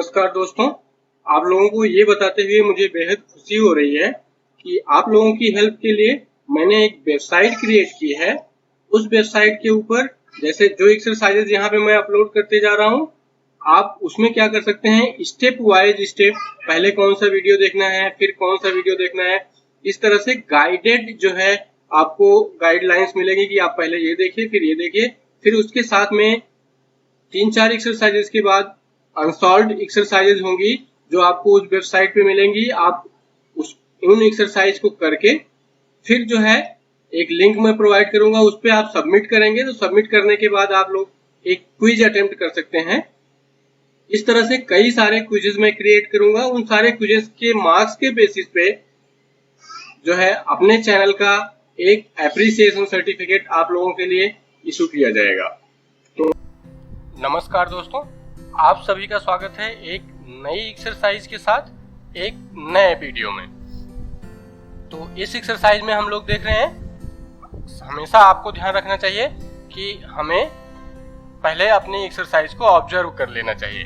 नमस्कार दोस्तों, आप लोगों को ये बताते हुए मुझे बेहद खुशी हो रही है कि आप लोगों की हेल्प के लिए मैंने एक वेबसाइट क्रिएट की है। उस वेबसाइट के ऊपर जैसे जो एक्सरसाइजेज यहाँ पे मैं अपलोड करते जा रहा हूँ, आप उसमें क्या कर सकते हैं, स्टेप वाइज स्टेप पहले कौन सा वीडियो देखना है, फिर कौन सा वीडियो देखना है, इस तरह से गाइडेड जो है आपको गाइडलाइंस मिलेगी कि आप पहले ये देखिए, फिर ये देखिए, फिर उसके साथ में 3-4 एक्सरसाइजेज के बाद अनसॉल्व्ड एक्सरसाइजेज होंगी जो आपको उस वेबसाइट पे मिलेंगी। आप उन एक्सरसाइज को करके फिर जो है एक लिंक मैं प्रोवाइड करूंगा, उस पर आप सबमिट करेंगे तो सबमिट करने के बाद आप लोग एक क्विज अटेम्प्ट कर सकते हैं। इस तरह से कई सारे क्विजेज मैं क्रिएट करूंगा। उन सारे क्विजेज के मार्क्स के बेसिस पे जो है अपने चैनल का एक एप्रिसिएशन सर्टिफिकेट आप लोगों के लिए इशू किया जाएगा। तो नमस्कार दोस्तों, आप सभी का स्वागत है एक नई एक्सरसाइज के साथ एक नए वीडियो में। तो इस एक्सरसाइज में हम लोग देख रहे हैं, हमेशा आपको ध्यान रखना चाहिए कि हमें पहले अपनी एक्सरसाइज को ऑब्जर्व कर लेना चाहिए।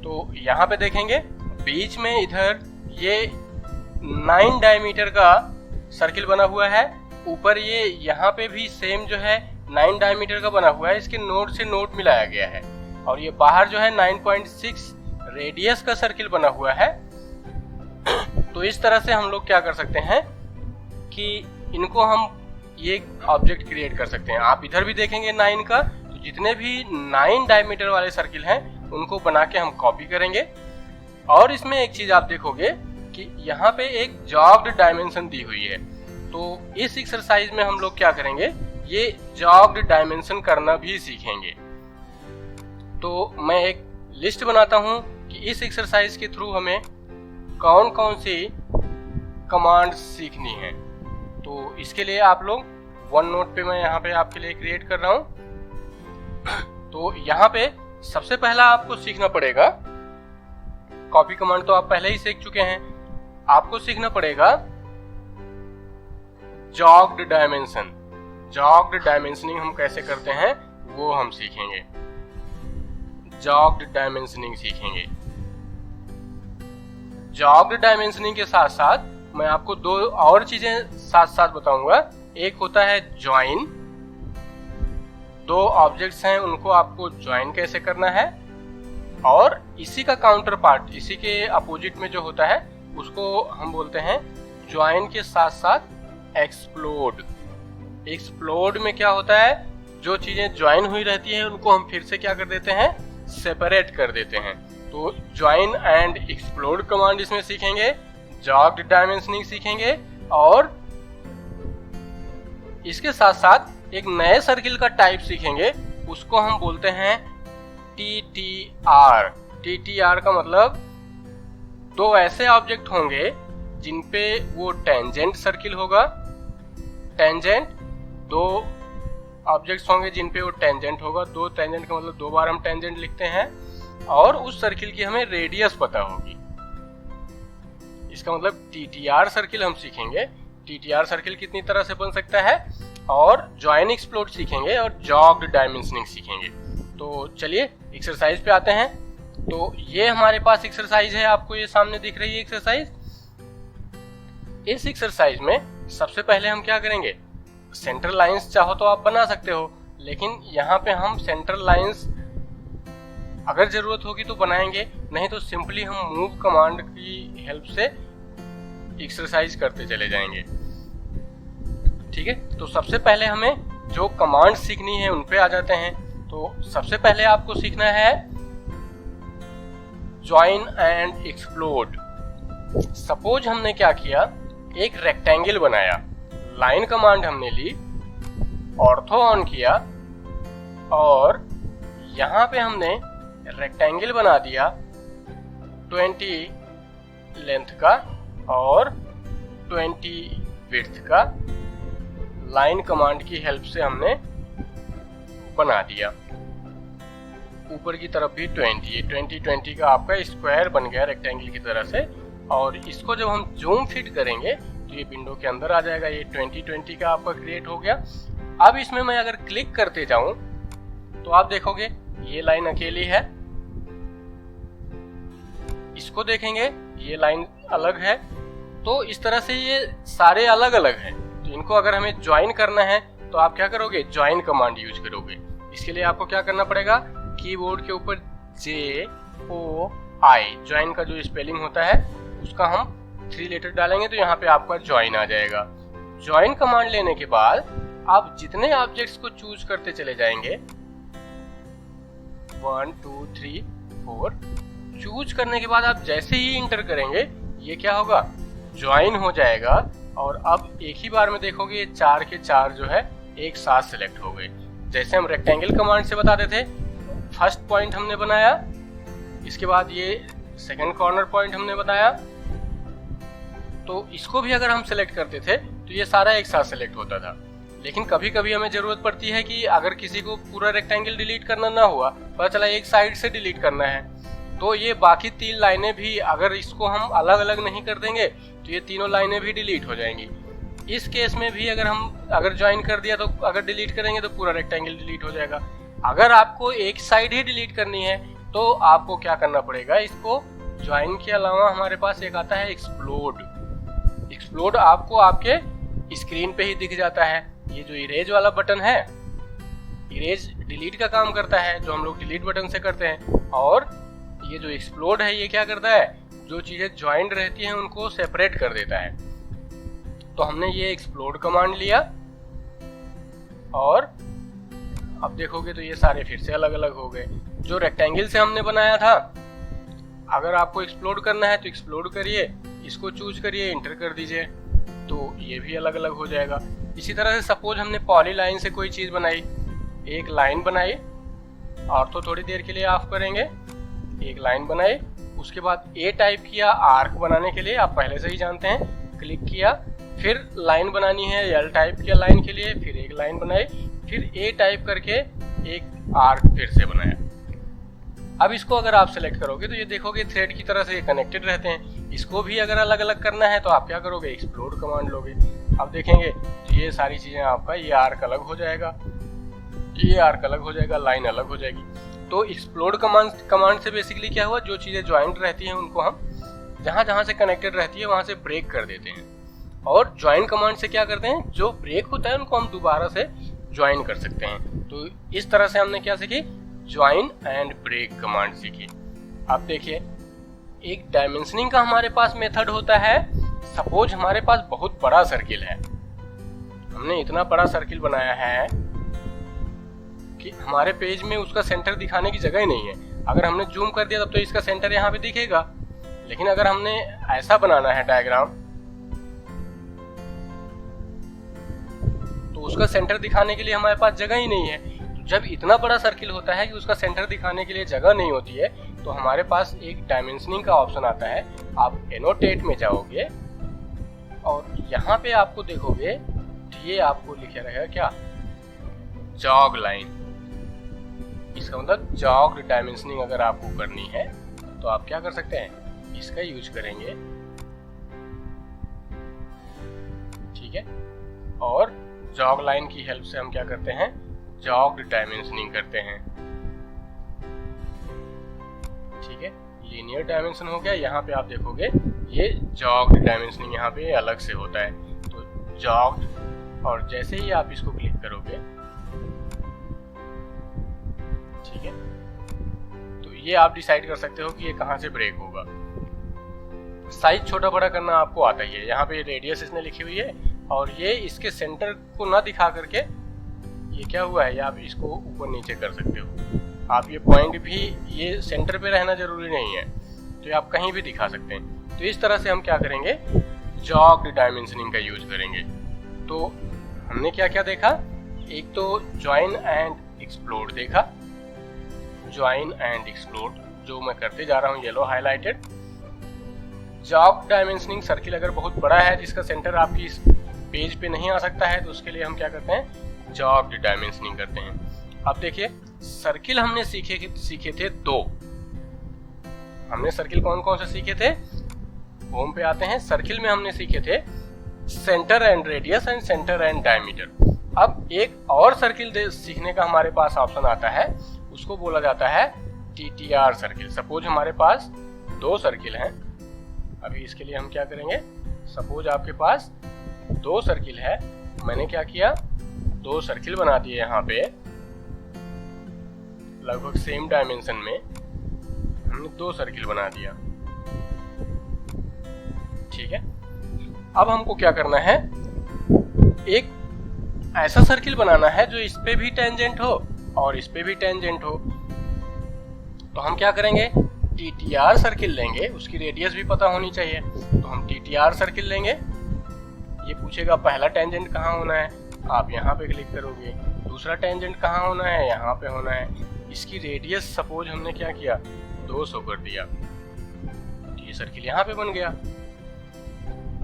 तो यहाँ पे देखेंगे बीच में इधर ये 9 डायमीटर का सर्किल बना हुआ है। ऊपर ये यहाँ पे भी सेम जो है 9 डायमीटर का बना हुआ है, इसके नोड से नोड मिलाया गया है। और ये बाहर जो है 9.6 रेडियस का सर्किल बना हुआ है। तो इस तरह से हम लोग क्या कर सकते हैं कि इनको हम ये ऑब्जेक्ट क्रिएट कर सकते हैं। आप इधर भी देखेंगे 9 का, तो जितने भी 9 डायमीटर वाले सर्किल हैं उनको बना के हम कॉपी करेंगे। और इसमें एक चीज आप देखोगे कि यहाँ पे एक जॉग्ड डायमेंशन दी हुई है। तो इस एक्सरसाइज में हम लोग क्या करेंगे, ये जॉग्ड डायमेंशन करना भी सीखेंगे। तो मैं एक लिस्ट बनाता हूं कि इस एक्सरसाइज के थ्रू हमें कौन कौन सी कमांड सीखनी है। तो इसके लिए आप लोग वन नोट पे मैं यहाँ पे आपके लिए क्रिएट कर रहा हूं। तो यहाँ पे सबसे पहला आपको सीखना पड़ेगा, कॉपी कमांड तो आप पहले ही सीख चुके हैं, आपको सीखना पड़ेगा जॉग्ड डायमेंशन। जॉग्ड डायमेंशनिंग हम कैसे करते हैं वो हम सीखेंगे। जॉग्ड डायमेंशनिंग सीखेंगे। जॉग्ड डायमेंशनिंग के साथ साथ मैं आपको दो और चीजें साथ साथ बताऊंगा। एक होता है ज्वाइन, दो ऑब्जेक्ट्स हैं उनको आपको ज्वाइन कैसे करना है। और इसी का काउंटर पार्ट, इसी के अपोजिट में जो होता है उसको हम बोलते हैं ज्वाइन के साथ साथ एक्सप्लोड। एक्सप्लोड में क्या होता है, जो चीजें ज्वाइन हुई रहती है उनको हम फिर से क्या कर देते हैं, सेपरेट कर देते हैं। तो ज्वाइन एंड एक्सप्लोड कमांड इसमें सीखेंगे, जॉग्ड डायमेंशनिंग सीखेंगे। और इसके साथ साथ एक नए सर्किल का टाइप सीखेंगे, उसको हम बोलते हैं TTR। TTR का मतलब दो ऐसे ऑब्जेक्ट होंगे जिनपे वो टेंजेंट सर्किल होगा। टेंजेंट, दो ऑब्जेक्ट्स होंगे जिनपे वो टेंजेंट होगा। दो टेंजेंट का मतलब दो बार हम टेंजेंट लिखते हैं। और उस सर्किल की हमें रेडियस पता होगी। इसका मतलब TTR सर्किल हम सीखेंगे। TTR सर्किल कितनी तरह से बन सकता है, और ज्वाइन एक्सप्लोड सीखेंगे और जॉग्ड डायमेंशनिंग सीखेंगे। तो चलिए एक्सरसाइज पे आते हैं। तो ये हमारे पास एक्सरसाइज है, आपको ये सामने दिख रही है एक्सरसाइज। इस एक्सरसाइज में सबसे पहले हम क्या करेंगे, सेंटर लाइंस चाहो तो आप बना सकते हो, लेकिन यहाँ पे हम सेंटर लाइंस अगर जरूरत होगी तो बनाएंगे, नहीं तो सिंपली हम मूव कमांड की हेल्प से एक्सरसाइज करते चले जाएंगे। ठीक है, तो सबसे पहले हमें जो कमांड सीखनी है उन पे आ जाते हैं। तो सबसे पहले आपको सीखना है ज्वाइन एंड एक्सप्लोड। सपोज हमने क्या किया, एक रेक्टेंगल बनाया, लाइन कमांड हमने ली, ऑर्थो ऑन किया, और यहाँ पे हमने रेक्टेंगल बना दिया 20 लेंथ का और 20 विड्थ का। लाइन कमांड की हेल्प से हमने बना दिया। ऊपर की तरफ भी 20, ये 20 का आपका स्क्वायर बन गया रेक्टेंगल की तरह से। और इसको जब हम जूम फिट करेंगे तो ये विंडो के अंदर आ जाएगा। ये 20 का आपका क्रिएट हो गया। अब इसमें मैं अगर क्लिक करते जाऊं तो आप देखोगे ये लाइन अकेली है, इसको देखेंगे ये लाइन अलग है, तो इस तरह से ये सारे अलग अलग हैं। तो इनको अगर हमें ज्वाइन करना है तो आप क्या करोगे, ज्वाइन कमांड यूज करोगे। इसके लिए आपको क्या करना पड़ेगा, कीबोर्ड के ऊपर JOI ज्वाइन का जो स्पेलिंग होता है उसका हम 3 लेटर डालेंगे तो यहाँ पे आपका ज्वाइन आ जाएगा। ज्वाइन कमांड लेने के बाद आप जितने ऑब्जेक्ट्स को चूज करते चले जाएंगे 1 2 3 4, चूज करने के बाद आप जैसे ही इंटर करेंगे ये क्या होगा, ज्वाइन हो जाएगा। और अब एक ही बार में देखोगे ये 4 के 4 जो है एक साथ सिलेक्ट हो गए। जैसे हम रेक्टेंगल कमांड से बताते थे, फर्स्ट पॉइंट हमने बनाया, इसके बाद ये सेकंड कॉर्नर पॉइंट हमने बनाया, तो इसको भी अगर हम सिलेक्ट करते थे तो ये सारा एक साथ सिलेक्ट होता था। लेकिन कभी कभी हमें जरूरत पड़ती है कि अगर किसी को पूरा रेक्टेंगल डिलीट करना ना हुआ, पता चला एक साइड से डिलीट करना है, तो ये बाकी 3 लाइनें भी अगर इसको हम अलग अलग नहीं कर देंगे तो ये तीनों लाइनें भी डिलीट हो जाएंगी। इस केस में भी अगर ज्वाइन कर दिया तो अगर डिलीट करेंगे तो पूरा रेक्टेंगल डिलीट हो जाएगा। अगर आपको एक साइड ही डिलीट करनी है तो आपको क्या करना पड़ेगा, इसको ज्वाइन के अलावा हमारे पास एक आता है एक्सप्लोड। एक्सप्लोड आपको आपके स्क्रीन पे ही दिख जाता है। ये जो इरेज वाला बटन है, इरेज डिलीट का काम करता है जो हम लोग डिलीट बटन से करते हैं, और ये जो एक्सप्लोड है ये क्या करता है, जो चीजें ज्वाइंट रहती हैं उनको सेपरेट कर देता है। तो हमने ये एक्सप्लोड कमांड लिया और अब देखोगे तो ये सारे फिर से अलग अलग हो गए। जो रेक्टेंगल से हमने बनाया था, अगर आपको एक्सप्लोड करना है तो एक्सप्लोड करिए, इसको चूज करिए, इंटर कर दीजिए, तो ये भी अलग अलग हो जाएगा। इसी तरह से सपोज हमने पॉली लाइन से कोई चीज बनाई, एक लाइन बनाई और तो थोड़ी देर के लिए ऑफ करेंगे, एक लाइन बनाई, उसके बाद ए टाइप किया आर्क बनाने के लिए, आप पहले से ही जानते हैं, क्लिक किया, फिर लाइन बनानी है एल टाइप किया लाइन के लिए, फिर एक लाइन बनाई, फिर ए टाइप करके एक आर्क फिर से बनाया। अब इसको अगर आप सेलेक्ट करोगे तो ये देखोगे थ्रेड की तरह से ये कनेक्टेड रहते हैं। इसको भी अगर अलग अलग करना है तो आप क्या करोगे, एक्सप्लोड कमांड लोगे। अब देखेंगे तो ये सारी चीजें आपका, ये आर्क अलग हो जाएगा, ये आर्क अलग हो जाएगा, लाइन अलग हो जाएगी। तो एक्सप्लोड कमांड से बेसिकली क्या हुआ, जो चीजें ज्वाइंट रहती हैं उनको हम जहां जहां से कनेक्टेड रहती है वहां से ब्रेक कर देते हैं। और ज्वाइन कमांड से क्या करते हैं, जो ब्रेक होता है उनको हम दोबारा से ज्वाइन कर सकते हैं। तो इस तरह से हमने क्या सीखी, ज्वाइन एंड ब्रेक कमांड सीखी। अब देखिए एक डायमेंशनिंग का हमारे पास मेथड होता है। सपोज हमारे पास बहुत बड़ा सर्किल है, हमने इतना बड़ा सर्किल बनाया है कि हमारे पेज में उसका सेंटर दिखाने की जगह ही नहीं है। अगर हमने जूम कर दिया तब तो इसका सेंटर यहाँ पे दिखेगा, लेकिन अगर हमने ऐसा बनाना है डायग्राम तो उसका सेंटर दिखाने के लिए हमारे पास जगह ही नहीं है। तो जब इतना बड़ा सर्किल होता है कि उसका सेंटर दिखाने के लिए जगह नहीं होती है तो हमारे पास एक डायमेंशनिंग का ऑप्शन आता है। आप एनोटेट में जाओगे और यहाँ पे आपको देखोगे ये आपको लिखा रहेगा क्या, जॉग लाइन। इसका मतलब जॉग्ड डायमेंशनिंग अगर आपको करनी है तो आप क्या कर सकते हैं, इसका यूज करेंगे, ठीक है। और जॉग लाइन की हेल्प से हम क्या करते हैं, जॉग्ड डायमेंशनिंग करते हैं, ठीक है। लीनियर डायमेंशन हो गया, यहाँ पे आप देखोगे ये जॉग्ड डायमेंशनिंग यहाँ पे अलग से होता है। तो जॉग्ड, और जैसे ही आप इसको क्लिक करोगे, ठीक है, तो ये आप डिसाइड कर सकते हो कि ये कहाँ से ब्रेक होगा। साइज छोटा बड़ा करना आपको आता ही है। यहाँ पे रेडियस इसने लिखी हुई है और ये इसके सेंटर को ना दिखा करके ये क्या हुआ है, आप इसको ऊपर नीचे कर सकते हो। आप ये पॉइंट भी, ये सेंटर पे रहना जरूरी नहीं है, तो आप कहीं भी दिखा सकते हैं। तो इस तरह से हम क्या करेंगे, जॉग्ड डायमेंशनिंग का यूज करेंगे। तो हमने क्या क्या देखा, एक तो ज्वाइन एंड एक्सप्लोड देखा, ज्वाइन एंड एक्सप्लोड जो मैं करते जा रहा हूँ येलो हाईलाइटेड। जॉग्ड डायमेंशनिंग, सर्किल अगर बहुत बड़ा है जिसका सेंटर आपकी इस पेज पे नहीं आ सकता है तो उसके लिए हम क्या करते हैं, जॉग्ड डायमेंशनिंग करते हैं। अब देखिए सर्किल हमने सीखे थे 2। हमने सर्किल कौन कौन से सीखे थे, होम पे आते हैं। सर्किल में हमने सीखे थे centre and radius and centre and diameter. अब एक और सर्किल सीखने का हमारे पास ऑप्शन आता है, उसको बोला जाता है TTR सर्किल। सपोज हमारे पास 2 सर्किल हैं। अभी इसके लिए हम क्या करेंगे, सपोज आपके पास 2 सर्किल है, मैंने क्या किया 2 सर्किल बना दिए यहाँ पे लगभग सेम डायमेंशन में, हमने 2 सर्किल बना दिया। ठीक है, अब हमको क्या करना है, एक ऐसा सर्किल बनाना है जो इस पे भी टेंजेंट हो और इस पे भी टेंजेंट हो। तो हम क्या करेंगे, टीटीआर सर्किल लेंगे, उसकी रेडियस भी पता होनी चाहिए। तो हम टीटीआर सर्किल लेंगे, ये पूछेगा पहला टेंजेंट कहाँ होना है, आप यहाँ पे क्लिक करोगे। दूसरा टेंजेंट कहाँ होना है, यहाँ पे होना है। इसकी रेडियस सपोज हमने क्या किया 200 कर दिया, तो ये सर्किल यहाँ पे बन गया।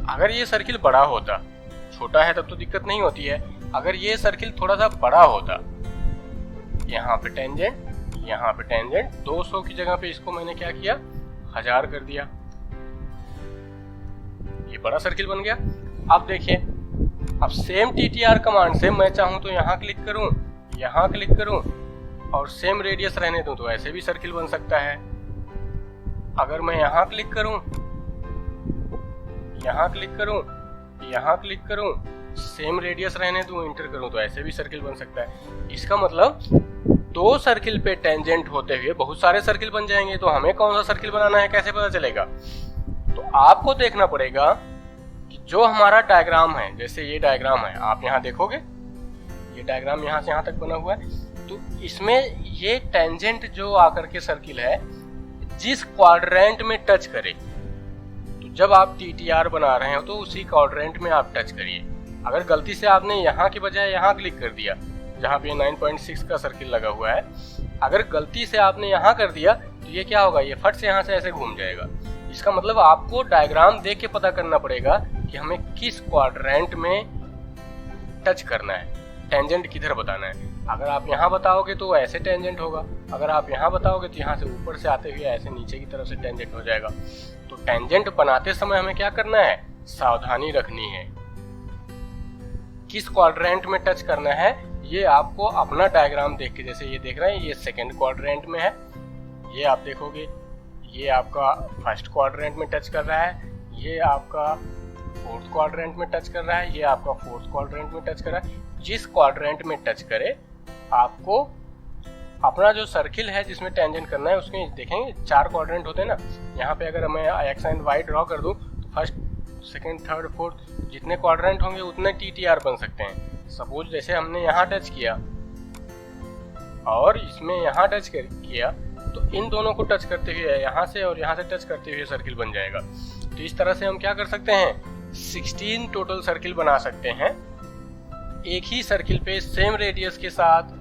अगर ये सर्किल बड़ा होता, छोटा है तब तो दिक्कत नहीं होती है, अगर ये सर्किल थोड़ा सा बड़ा होता, यहाँ पे टेंजेंट यहाँ पे टेंजेंट, 200 की जगह पे इसको मैंने क्या किया 1000 कर दिया, ये बड़ा सर्किल बन गया। अब देखिए, अब सेम टीटीआर कमांड से मैं चाहूं तो यहाँ क्लिक करूं, यहाँ क्लिक करूं और सेम रेडियस रहने दूं तो ऐसे भी सर्किल बन सकता है। अगर मैं यहाँ क्लिक करूं, यहाँ क्लिक करूं, यहाँ क्लिक करूं, सेम रेडियस रहने दूं, इंटर करूं तो ऐसे भी सर्किल बन सकता है। इसका मतलब 2 सर्किल पे टेंजेंट होते हुए बहुत सारे सर्किल बन जाएंगे। तो हमें कौन सा सर्किल बनाना है कैसे पता चलेगा, तो आपको देखना पड़ेगा कि जो हमारा डायग्राम है, जैसे ये डायग्राम है, आप यहाँ देखोगे ये डायग्राम यहाँ से यहाँ तक बना हुआ है, तो इसमें ये टेंजेंट जो आकर के सर्किल है जिस क्वाड्रेंट में टच करे, तो जब आप टीटीआर बना रहे हो तो उसी क्वाड्रेंट में आप टच करिए। अगर गलती से आपने यहाँ के बजाय यहाँ क्लिक कर दिया, जहाँ पे 9.6 का सर्किल लगा हुआ है, अगर गलती से आपने यहाँ कर दिया तो ये क्या होगा, ये फट से यहाँ से ऐसे घूम जाएगा। इसका मतलब आपको डायग्राम देख के पता करना पड़ेगा कि हमें किस क्वाड्रेंट में टच करना है, टेंजेंट किधर बताना है। अगर आप यहाँ बताओगे तो ऐसे टेंजेंट होगा, अगर आप यहाँ बताओगे तो यहाँ से ऊपर से आते हुए ऐसे नीचे की तरफ से टेंजेंट हो जाएगा। तो टेंजेंट बनाते समय हमें क्या करना है, सावधानी रखनी है, किस क्वाड्रेंट में टच करना है ये आपको अपना डायग्राम देख के, जैसे ये देख रहे हैं ये सेकंड क्वाड्रेंट में है, ये आप देखोगे ये आपका फर्स्ट क्वाड्रेंट में टच कर रहा है, ये आपका फोर्थ क्वाड्रेंट में टच कर रहा है, ये आपका फोर्थ क्वाड्रेंट में टच कर रहा है। जिस क्वाड्रेंट में टच करे आपको अपना जो सर्किल है जिसमें टेंजेंट करना है, उसमें देखेंगे 4 क्वाड्रेंट होते हैं ना, यहाँ पे अगर मैं एक्स एंड वाई ड्रॉ कर दूं तो फर्स्ट सेकंड थर्ड फोर्थ जितने क्वाड्रेंट होंगे उतने टीटीआर बन सकते हैं। सपोज जैसे हमने यहाँ टच किया और इसमें यहाँ टच किया, तो इन दोनों को टच करते हुए यहाँ से और यहाँ से टच करते हुए सर्किल बन जाएगा। तो इस तरह से हम क्या कर सकते हैं, 16 टोटल सर्किल बना सकते हैं। एक ही सर्किल पे सेम रेडियस के साथ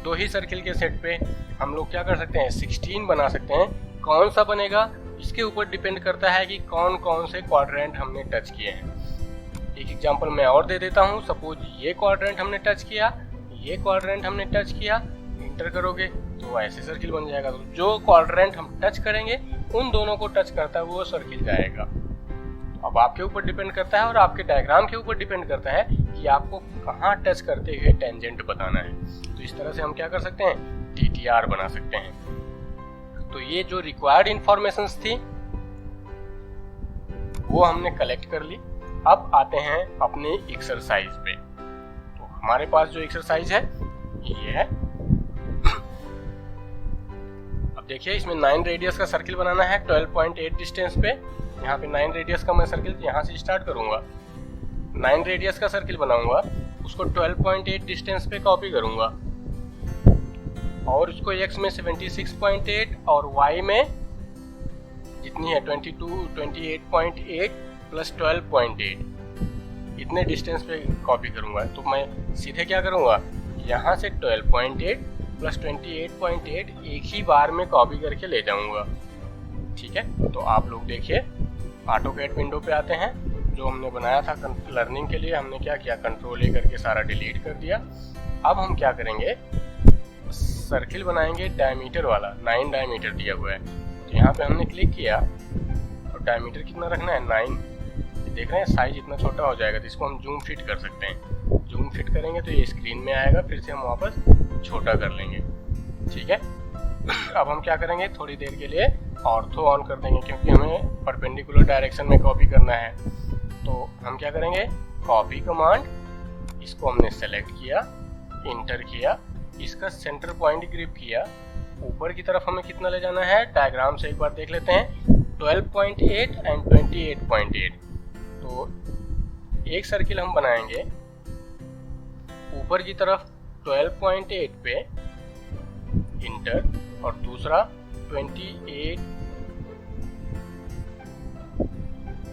2 ही सर्किल के सेट पे हम लोग क्या कर सकते हैं, 16 बना सकते हैं। कौन सा बनेगा इसके ऊपर डिपेंड करता है कि कौन कौन से क्वाड्रेंट हमने टच किए हैं। एक एग्जांपल मैं और दे देता हूँ, सपोज ये क्वाड्रेंट हमने टच किया, ये क्वाड्रेंट हमने टच किया, इंटर करोगे तो ऐसे सर्किल बन जाएगा। तो जो क्वाड्रेंट हम टच करेंगे उन दोनों को टच करता है वो सर्किल जाएगा। तो अब आपके ऊपर डिपेंड करता है और आपके डायग्राम के ऊपर डिपेंड करता है कि आपको कहाँ टच करते हुए टेंजेंट बताना है। तो इस तरह से हम क्या कर सकते हैं, टीटीआर बना सकते हैं। तो ये जो रिक्वायर्ड इंफॉर्मेशंस थी वो हमने कलेक्ट कर ली। अब आते हैं अपने एक्सरसाइज पे। तो हमारे पास जो एक्सरसाइज है ये है, अब देखिए इसमें 9 रेडियस का सर्किल बनाना है 12.8 डिस्टेंस पे। यहाँ पे 9 रेडियस का मैं सर्किल यहाँ से स्टार्ट करूंगा, 9 रेडियस का सर्किल बनाऊंगा, उसको 12.8 डिस्टेंस पे कॉपी करूंगा और उसको x में 76.8 और y में जितनी है 28.8 प्लस 12.8 इतने डिस्टेंस पे कॉपी करूंगा। तो मैं सीधे क्या करूंगा, यहाँ से 12.8 प्लस 28.8 एक ही बार में कॉपी करके ले जाऊंगा। ठीक है, तो आप लोग देखिए ऑटोकैड विंडो पे आते हैं। जो हमने बनाया था लर्निंग के लिए हमने क्या किया, कंट्रोल ए करके सारा डिलीट कर दिया। अब हम क्या करेंगे, सर्किल बनाएंगे डायमीटर वाला, 9 डायमीटर दिया हुआ है। तो यहाँ पे हमने क्लिक किया और डायमीटर कितना रखना है 9। देख रहे हैं साइज इतना छोटा हो जाएगा, तो इसको हम जूम फिट कर सकते हैं। जूम फिट करेंगे तो ये स्क्रीन में आएगा, फिर से हम वापस छोटा कर लेंगे। ठीक है, अब हम क्या करेंगे, थोड़ी देर के लिए ऑर्थो ऑन कर देंगे क्योंकि हमें परपेंडिकुलर डायरेक्शन में कॉपी करना है। तो हम क्या करेंगे, कॉपी कमांड, इसको हमने सेलेक्ट किया, इंटर किया, इसका सेंटर पॉइंट ग्रिप किया, ऊपर की तरफ हमें कितना ले जाना है, डायग्राम से एक बार देख लेते हैं, 12.8 एंड 28.8। तो एक सर्किल हम बनाएंगे ऊपर की तरफ 12.8 पे, इंटर, और दूसरा 28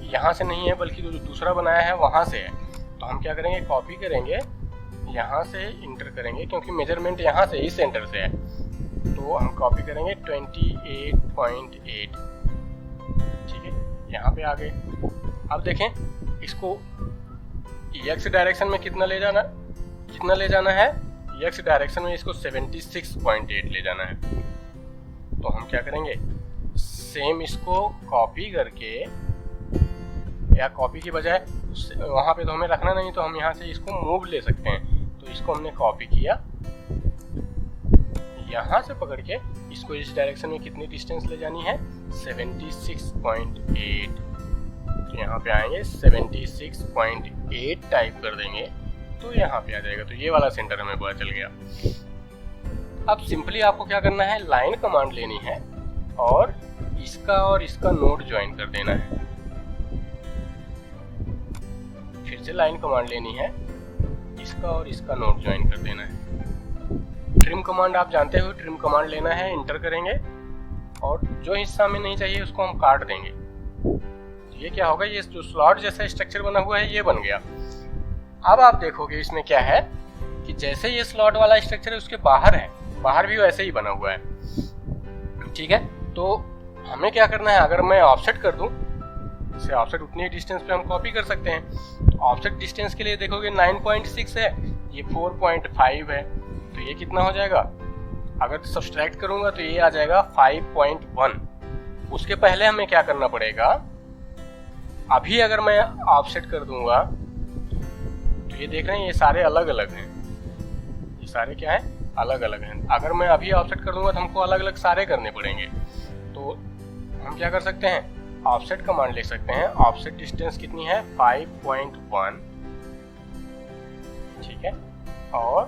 यहाँ से नहीं है बल्कि जो दूसरा बनाया है वहाँ से है। तो हम क्या करेंगे, कॉपी करेंगे, यहाँ से इंटर करेंगे क्योंकि मेजरमेंट यहाँ से ही सेंटर से है। तो हम कॉपी करेंगे 28.8, ठीक है, यहाँ पे आ गए। अब देखें इसको एक्स डायरेक्शन में कितना ले जाना है, एक्स डायरेक्शन में इसको 76.8 ले जाना है। तो हम क्या करेंगे, सेम इसको कॉपी करके, या कॉपी की बजाय वहाँ पे तो हमें रखना नहीं, तो हम यहाँ से इसको मूव ले सकते हैं। तो इसको हमने कॉपी किया, यहाँ से पकड़ के इसको इस डायरेक्शन में कितनी डिस्टेंस ले जानी है, 76.8। तो यहाँ पे आएंगे 76.8 टाइप कर देंगे तो यहाँ पे आ जाएगा। तो ये वाला सेंटर हमें पता चल गया। अब सिंपली आपको क्या करना है, लाइन कमांड लेनी है और इसका नोड ज्वाइन कर देना है। फिर से लाइन कमांड लेनी है, इसका नोड ज्वाइन कर देना है। ट्रिम कमांड आप जानते हो, ट्रिम कमांड लेना है, इंटर करेंगे और जो हिस्सा में नहीं चाहिए उसको हम काट देंगे। तो ये क्या होगा, ये जो स्लॉट जैसा स्ट्रक्चर बना हुआ है ये बन गया। अब आप देखोगे इसमें क्या है कि जैसे ये स्लॉट वाला स्ट्रक्चर है उसके बाहर है, बाहर भी वैसे ही बना हुआ है, ठीक है। तो हमें क्या करना है, अगर मैं ऑफसेट कर दूं, जैसे ऑफसेट उतनी डिस्टेंस पे हम कॉपी कर सकते हैं। तो ऑफसेट डिस्टेंस के लिए देखोगे 9.6 है, ये 4.5 है, तो ये कितना हो जाएगा, अगर सब्सट्रैक्ट करूंगा तो ये आ जाएगा 5.1। उसके पहले हमें क्या करना पड़ेगा, अभी अगर मैं ऑफसेट कर दूंगा तो ये देख रहे हैं ये सारे अलग अलग हैं, ये सारे क्या है, अलग अलग हैं। अगर मैं अभी ऑफसेट कर दूंगा तो हमको अलग अलग सारे करने पड़ेंगे। तो हम क्या कर सकते हैं, ऑफसेट कमांड ले सकते हैं। ऑफसेट डिस्टेंस कितनी है, 5.1, ठीक है। और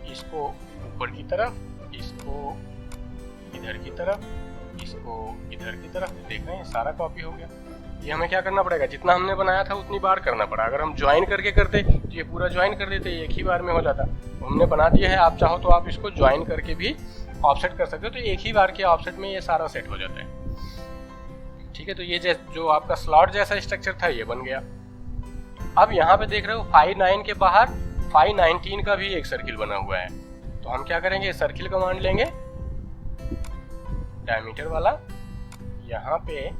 इसको ऊपर की तरफ, इसको इधर की तरफ, इसको इधर की तरफ, देख रहे हैं सारा कॉपी हो गया। ये हमें क्या करना पड़ेगा, जितना हमने बनाया था उतनी बार करना पड़ा। अगर हम ज्वाइन करके करते तो ये पूरा ज्वाइन कर देते, एक ही बार में हो जाता। तो हमने बना दिया है, आप चाहो तो आप इसको ज्वाइन करके भी ऑफसेट कर सकते हो, तो एक ही बार के ऑफसेट में ये सारा सेट हो जाता है, ठीक है। तो ये जो आपका स्लॉट जैसा स्ट्रक्चर था ये बन गया। अब यहाँ पे देख रहे हो 5.9 के बाहर 5.19 का भी एक सर्किल बना हुआ है। तो हम क्या करेंगे, सर्किल कमांड लेंगे, डायमीटर वाला, यहाँ पे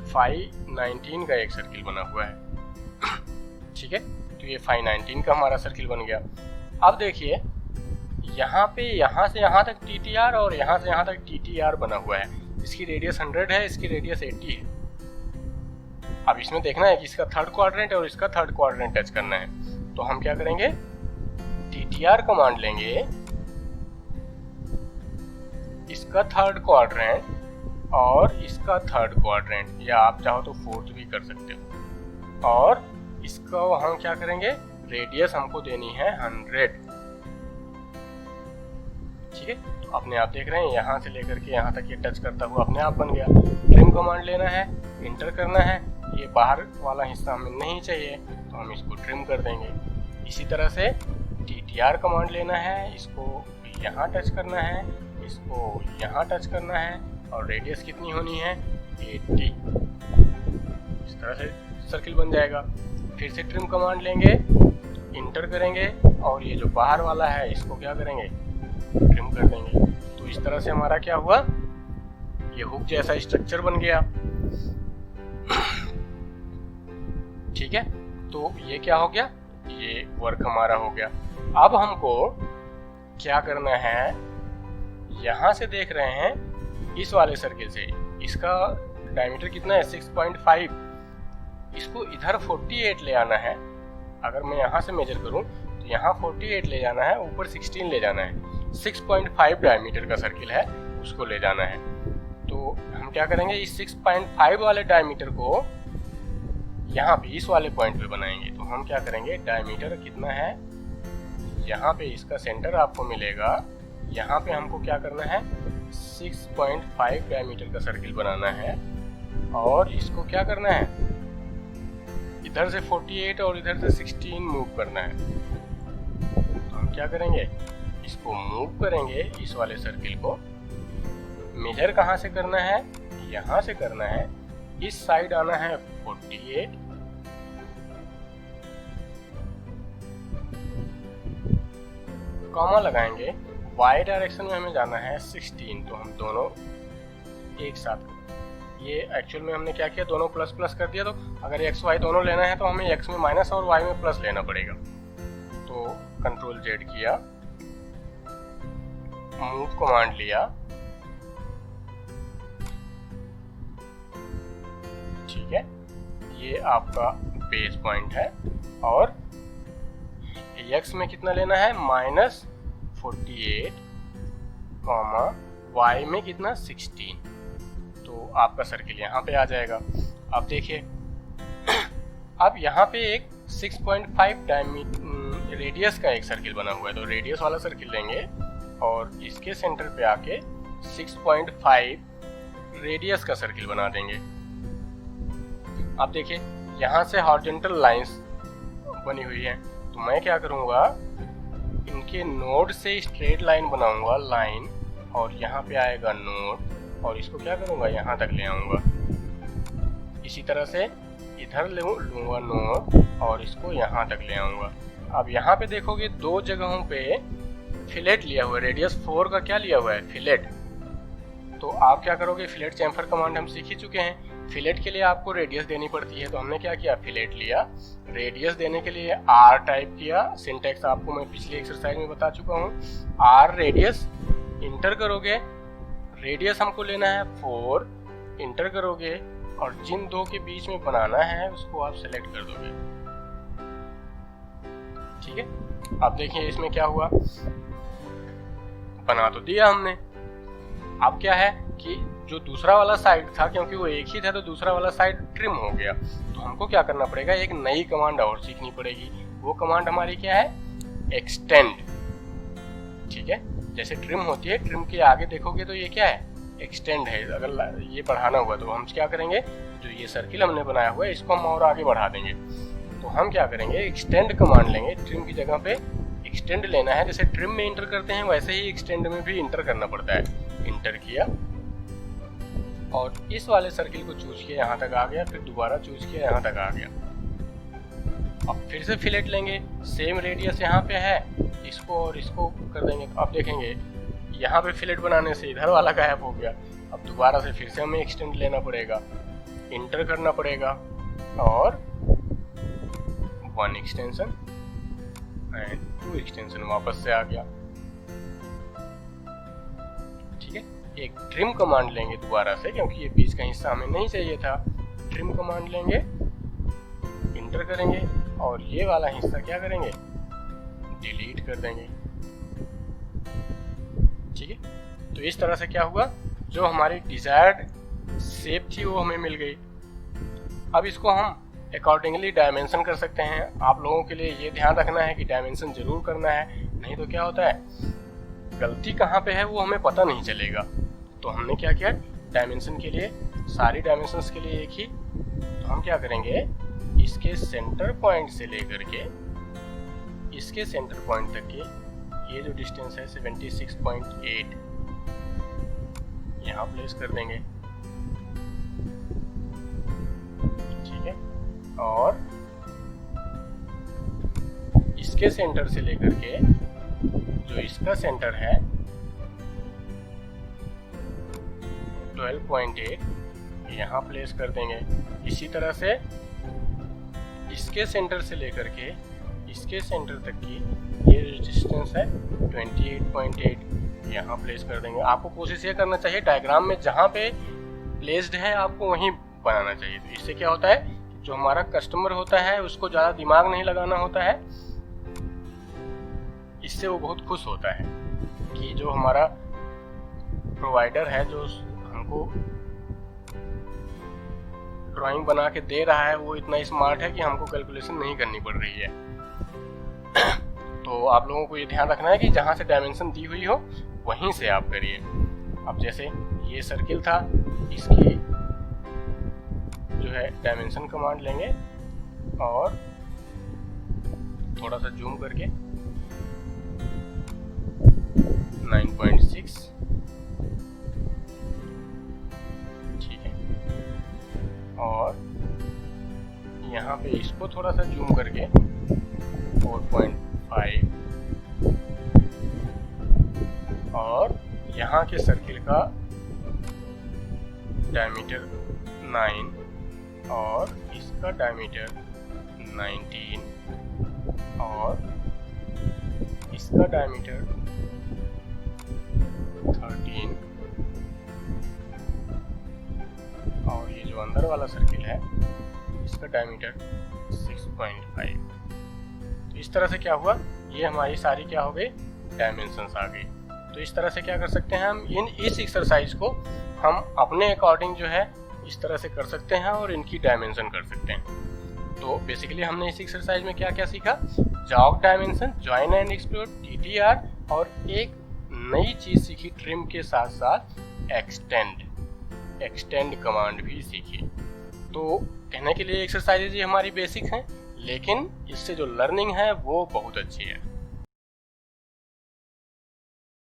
5.19 का एक सर्किल बना हुआ है, ठीक है। तो ये 5.19 का हमारा सर्किल बन गया। अब देखिए यहाँ पे यहाँ से यहाँ तक TTR और यहाँ से यहाँ तक TTR बना हुआ है। इसकी रेडियस 100 है, इसकी रेडियस 80 है। अब इसमें देखना है कि इसका थर्ड क्वाड्रेंट और इसका थर्ड क्वाड्रेंट टच करना है। तो हम क्या करेंगे, TTR कमांड लेंगे, इसका थर्ड क्वाड्रेंट और इसका थर्ड क्वाड्रेंट, या आप चाहो तो फोर्थ भी कर सकते हो। और इसको हम क्या करेंगे, रेडियस हमको देनी है 100, ठीक है। तो अपने आप देख रहे हैं यहाँ से लेकर के यहाँ तक ये टच करता हुआ अपने आप बन गया। ट्रिम कमांड लेना है, इंटर करना है, ये बाहर वाला हिस्सा हमें नहीं चाहिए तो हम इसको ट्रिम कर देंगे। इसी तरह से TTR कमांड लेना है, इसको यहाँ टच करना है, इसको यहाँ टच करना है, और रेडियस कितनी होनी है, 80। इस तरह से सर्किल बन जाएगा। फिर से ट्रिम कमांड लेंगे, इंटर करेंगे, और ये जो बाहर वाला है इसको क्या करेंगे, ट्रिम कर देंगे। तो इस तरह से हमारा क्या हुआ, ये हुक जैसा स्ट्रक्चर बन गया, ठीक है। तो ये क्या हो गया, ये वर्क हमारा हो गया। अब हमको क्या करना है, यहाँ से देख रहे हैं इस वाले सर्किल से, इसका डायमीटर कितना है, 6.5, इसको इधर 48 ले आना है। अगर मैं यहाँ से मेजर करूँ तो यहाँ 48 ले जाना है, ऊपर 16 ले जाना है। 6.5 डायमीटर का सर्किल है, उसको ले जाना है। तो हम क्या करेंगे, इस 6.5 वाले डायमीटर को यहाँ पे इस वाले पॉइंट पे बनाएंगे। तो हम क्या करेंगे, डायमीटर कितना है, यहाँ पे इसका सेंटर आपको मिलेगा। यहाँ पे हमको क्या करना है, 6.5 डायमीटर का सर्किल बनाना है और इसको क्या करना है, इधर से 48 और इधर से 16 मूव करना है। तो हम क्या करेंगे, इसको मूव करेंगे, इस वाले सर्किल को। मेजर कहाँ से करना है, यहाँ से करना है। इस साइड आना है 48, कॉमा लगाएंगे। y डायरेक्शन में हमें जाना है 16, तो हम दोनों एक साथ, ये एक्चुअल में हमने क्या किया, दोनों प्लस प्लस कर दिया। तो अगर x y दोनों लेना है तो हमें x में माइनस और y में प्लस लेना पड़ेगा। तो कंट्रोल Z किया, मूव कमांड लिया, ठीक है, ये आपका बेस पॉइंट है। और x में कितना लेना है, -48, y में कितना 16। तो आपका सर्किल यहाँ पे आ जाएगा। अब देखिए, अब यहाँ पे एक 6.5 रेडियस का एक सर्किल बना हुआ है। तो रेडियस वाला सर्किल लेंगे और इसके सेंटर पे आके 6.5 रेडियस का सर्किल बना देंगे। अब देखिए, यहाँ से हॉरिजॉन्टल लाइंस बनी हुई है। तो मैं क्या करूँगा, इनके नोड से स्ट्रेट लाइन बनाऊंगा, लाइन, और यहाँ पे आएगा नोड, और इसको क्या करूँगा, यहाँ तक ले आऊँगा। इसी तरह से इधर लूँगा नोड और इसको यहाँ तक ले आऊँगा। अब यहाँ पे देखोगे दो जगहों पे फिलेट लिया हुआ है, रेडियस 4 का क्या लिया हुआ है, फिलेट। तो आप क्या करोगे, फिलेट चैम्फर कमांड हम सीख ही चुके हैं। फिलेट के लिए आपको रेडियस देनी पड़ती है। तो हमने क्या किया, फिलेट लिया, रेडियस देने के लिए R टाइप किया। सिंटैक्स आपको मैं पिछली एक्सरसाइज में बता चुका हूँ। R रेडियस, इंटर करोगे, रेडियस हमको लेना है 4, इंटर करोगे और जिन दो के बीच में बनाना है उसको आप सेलेक्ट कर दोगे, ठीक है। अब देखिए इसमें क्या हुआ, बना तो दिया हमने। अब क्या है कि जो दूसरा वाला साइड था, क्योंकि वो एक ही था तो दूसरा वाला साइड ट्रिम हो गया। तो हमको क्या करना पड़ेगा, एक नई कमांड और सीखनी पड़ेगी। वो कमांड हमारी क्या है, एक्सटेंड, ठीक है। जैसे ट्रिम होती है, ट्रिम के आगे देखोगे तो ये क्या है, एक्सटेंड है। अगर ये बढ़ाना हुआ तो हम क्या करेंगे, जो ये सर्किल हमने बनाया हुआ है इसको हम और आगे बढ़ा देंगे। तो हम क्या करेंगे, एक्सटेंड कमांड लेंगे। ट्रिम की जगह पे एक्सटेंड लेना है। जैसे ट्रिम में इंटर करते हैं वैसे ही एक्सटेंड में भी इंटर करना पड़ता है। इंटर किया और इस वाले सर्किल को चूज किया, यहाँ तक आ गया, फिर दोबारा चूज किया, यहाँ तक आ गया। अब फिर से फिलेट लेंगे, सेम रेडियस यहाँ पे है, इसको और इसको कर देंगे। तो अब देखेंगे यहाँ पे फिलेट बनाने से इधर वाला गायब हो गया। अब दोबारा से फिर से हमें एक्सटेंड लेना पड़ेगा, इंटर करना पड़ेगा और 1 एक्सटेंशन एंड 2 एक्सटेंशन वापस से आ गया, ठीक है। एक ट्रिम कमांड लेंगे दोबारा से, क्योंकि ये बीच का हिस्सा हमें नहीं चाहिए था। ट्रिम कमांड लेंगे, इंटर करेंगे और ये वाला हिस्सा क्या करेंगे, डिलीट कर देंगे, ठीक है। तो इस तरह से क्या हुआ, जो हमारी डिजायर्ड शेप थी वो हमें मिल गई। अब इसको हम अकॉर्डिंगली डायमेंशन कर सकते हैं। आप लोगों के लिए ये ध्यान रखना है कि डायमेंशन जरूर करना है, नहीं तो क्या होता है, गलती कहाँ पे है वो हमें पता नहीं चलेगा। तो हमने क्या किया, डायमेंशन के लिए, सारी डायमेंशंस के लिए एक ही। तो हम क्या करेंगे, इसके सेंटर पॉइंट से लेकर के इसके सेंटर पॉइंट तक के ये जो डिस्टेंस है 76.8 यहाँ प्लेस कर देंगे, ठीक है। और इसके सेंटर से लेकर के जो इसका सेंटर है 12.8 यहाँ प्लेस कर देंगे। इसी तरह से इसके सेंटर से लेकर के इसके सेंटर तक की ये डिस्टेंस है 28.8 यहाँ प्लेस कर देंगे। आपको कोशिश ये करना चाहिए डायग्राम में जहाँ पे प्लेस्ड है आपको वहीं बनाना चाहिए। तो इससे क्या होता है, जो हमारा कस्टमर होता है उसको ज़्यादा दिमाग नहीं लगाना होता है। इससे वो बहुत खुश होता है कि जो हमारा प्रोवाइडर है, जो हमको ड्राइंग बना के दे रहा है वो इतना स्मार्ट है कि हमको कैलकुलेशन नहीं करनी पड़ रही है। तो आप लोगों को ये ध्यान रखना है कि जहाँ से डायमेंशन दी हुई हो वहीं से आप करिए। अब जैसे ये सर्किल था, इसकी जो है डायमेंशन कमांड लेंगे और थोड़ा सा जूम करके 9.6, ठीक है, और यहाँ पे इसको थोड़ा सा जूम करके 4.5 और यहाँ के सर्किल का डायमीटर 9 और इसका डायमीटर 19 और इसका डायमीटर 13 और ये जो अंदर वाला सर्किल है इसका डायमीटर 6.5। तो इस तरह से क्या हुआ, ये हमारी सारी क्या हो गई, डायमेंशंस आ गई। तो इस तरह से क्या कर सकते हैं हम, इस एक्सरसाइज को हम अपने अकॉर्डिंग जो है इस तरह से कर सकते हैं और इनकी डायमेंशन कर सकते हैं। तो बेसिकली हमने इस एक्सरसाइज में क्या क्या सीखा, jog dimension, join and explore, TTR और एक नई चीज सीखी ट्रिम के साथ साथ एक्सटेंड कमांड भी सीखी। तो कहने के लिए एक्सरसाइजेज हमारी बेसिक हैं, लेकिन इससे जो लर्निंग है वो बहुत अच्छी है।